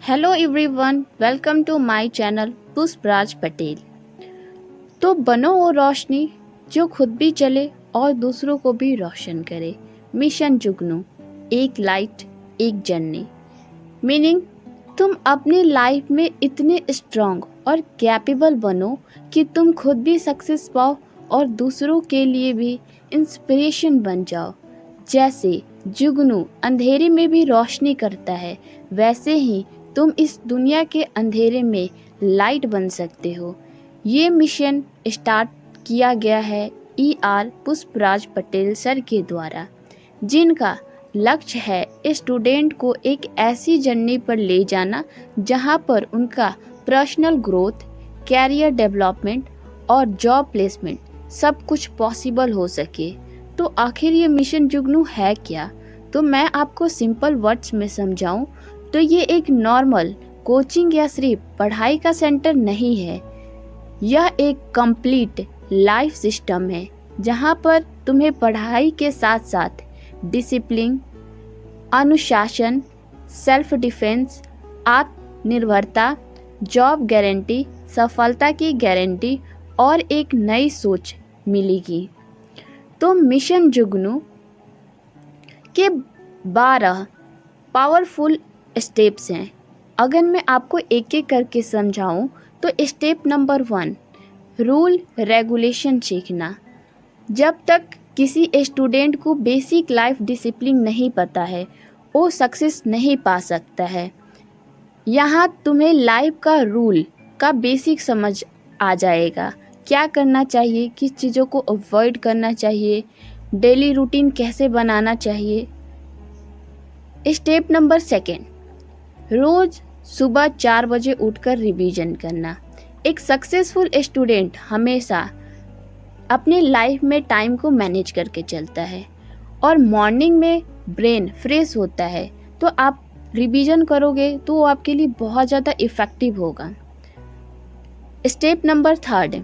Hello everyone, welcome to my channel Pushpraj Patel. तो बनो वो रोशनी जो खुद भी चले और दूसरों को भी रोशन करे। मिशन जुगनू, एक लाइट एक जर्नी। मीनिंग, तुम अपनी लाइफ में इतने स्ट्रांग और कैपेबल बनो कि तुम खुद भी सक्सेस पाओ और दूसरों के लिए भी इंस्पिरेशन बन जाओ। जैसे जुगनू अंधेरे में भी रोशनी करता है, वैसे ही तुम इस दुनिया के अंधेरे में लाइट बन सकते हो। ये मिशन स्टार्ट किया गया है ER पुष्पराज पटेल सर के द्वारा, जिनका लक्ष्य है स्टूडेंट को एक ऐसी जर्नी पर ले जाना जहां पर उनका पर्सनल ग्रोथ, कैरियर डेवलपमेंट और जॉब प्लेसमेंट सब कुछ पॉसिबल हो सके। तो आखिर ये मिशन जुगनू है क्या? तो मैं आपको सिंपल वर्ड्स में समझाऊं तो ये एक नॉर्मल कोचिंग या सिर्फ पढ़ाई का सेंटर नहीं है। यह एक कंप्लीट लाइफ सिस्टम है जहां पर तुम्हें पढ़ाई के साथ साथ डिसिप्लिन, अनुशासन, सेल्फ डिफेंस, आत्मनिर्भरता, जॉब गारंटी, सफलता की गारंटी और एक नई सोच मिलेगी। तो मिशन जुगनू के 12 पावरफुल स्टेप्स हैं। अगर मैं आपको एक एक करके समझाऊं तो स्टेप नंबर 1, रूल रेगुलेशन सीखना। जब तक किसी स्टूडेंट को बेसिक लाइफ डिसिप्लिन नहीं पता है, वो सक्सेस नहीं पा सकता है। यहाँ तुम्हें लाइफ का रूल का बेसिक समझ आ जाएगा, क्या करना चाहिए, किस चीज़ों को अवॉइड करना चाहिए, डेली रूटीन कैसे बनाना चाहिए। स्टेप नंबर 2, रोज़ सुबह 4 बजे उठकर रिवीजन करना। एक सक्सेसफुल स्टूडेंट हमेशा अपने लाइफ में टाइम को मैनेज करके चलता है और मॉर्निंग में ब्रेन फ्रेश होता है। तो आप रिवीजन करोगे तो वो आपके लिए बहुत ज़्यादा इफ़ेक्टिव होगा। स्टेप नंबर 3,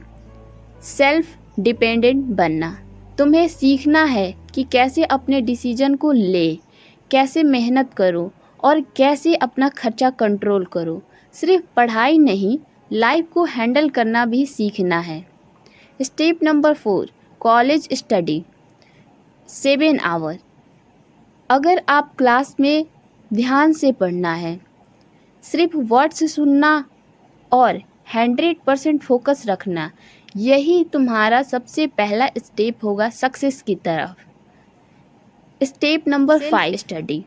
सेल्फ डिपेंडेंट बनना। तुम्हें सीखना है कि कैसे अपने डिसीजन को ले, कैसे मेहनत करो और कैसे अपना खर्चा कंट्रोल करो। सिर्फ पढ़ाई नहीं, लाइफ को हैंडल करना भी सीखना है। Step number 4, college study 7 hour. अगर आप क्लास में ध्यान से पढ़ना है, सिर्फ वर्ड्स सुनना और 100% फोकस रखना, यही तुम्हारा सबसे पहला स्टेप होगा सक्सेस की तरफ। Step number 5, study.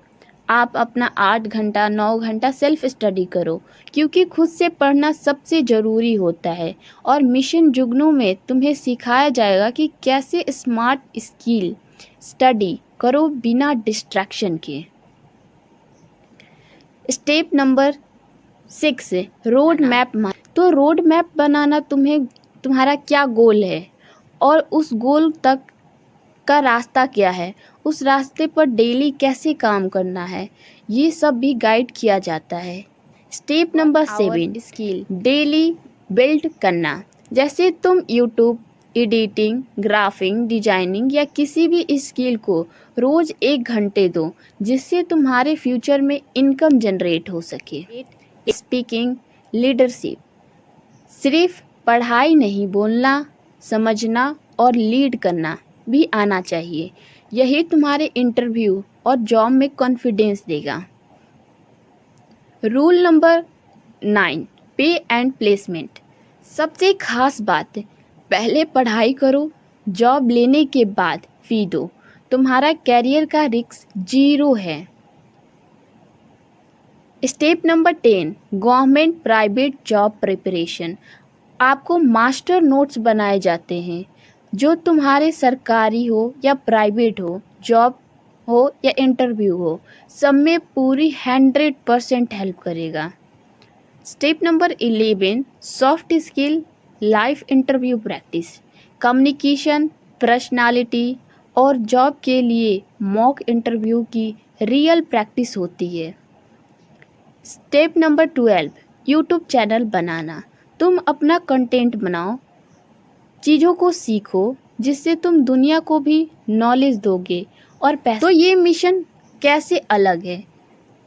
आप अपना 8 घंटा 9 घंटा सेल्फ स्टडी करो, क्योंकि खुद से पढ़ना सबसे ज़रूरी होता है। और मिशन जुगनू में तुम्हें सिखाया जाएगा कि कैसे स्मार्ट स्किल स्टडी करो बिना डिस्ट्रैक्शन के। Step number 6, road map. तो रोड मैप बनाना तुम्हारा क्या गोल है और उस गोल तक का रास्ता क्या है, उस रास्ते पर डेली कैसे काम करना है, ये सब भी गाइड किया जाता है। Step number 7, skill daily build करना। जैसे तुम यूट्यूब, एडिटिंग, ग्राफिंग डिजाइनिंग या किसी भी स्किल को रोज़ 1 घंटे दो, जिससे तुम्हारे फ्यूचर में इनकम जनरेट हो सके। Speaking, leadership. सिर्फ पढ़ाई नहीं, बोलना, समझना और लीड करना भी आना चाहिए। यही तुम्हारे इंटरव्यू और जॉब में कॉन्फिडेंस देगा। रूल नंबर 9, पे एंड प्लेसमेंट। सबसे खास बात, पहले पढ़ाई करो, जॉब लेने के बाद फी दो। तुम्हारा कैरियर का रिस्क 0 है। Step number 10, government private job preparation. आपको मास्टर नोट्स बनाए जाते हैं जो तुम्हारे सरकारी हो या प्राइवेट हो, जॉब हो या इंटरव्यू हो, सब में पूरी 100% हेल्प करेगा। Step number 11, soft skill life interview practice. Communication, personality और जॉब के लिए मॉक इंटरव्यू की रियल प्रैक्टिस होती है। स्टेप नंबर 12, यूट्यूब चैनल बनाना। तुम अपना कंटेंट बनाओ, चीज़ों को सीखो, जिससे तुम दुनिया को भी नॉलेज दोगे और पैसा। तो ये मिशन कैसे अलग है?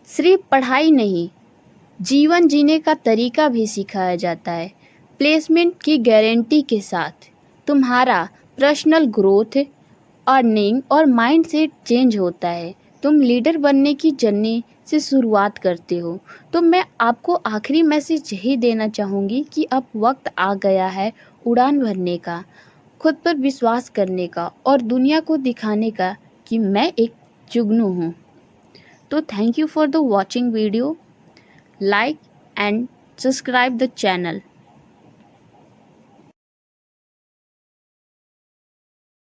सिर्फ पढ़ाई नहीं, जीवन जीने का तरीका भी सिखाया जाता है। प्लेसमेंट की गारंटी के साथ तुम्हारा पर्सनल ग्रोथ, अर्निंग और माइंडसेट चेंज होता है। तुम लीडर बनने की जर्नी से शुरुआत करते हो। तो मैं आपको आखिरी मैसेज यही देना चाहूँगी कि अब वक्त आ गया है उड़ान भरने का, खुद पर विश्वास करने का और दुनिया को दिखाने का कि मैं एक जुगनू हूँ। तो thank you for the watching video, like and subscribe the channel.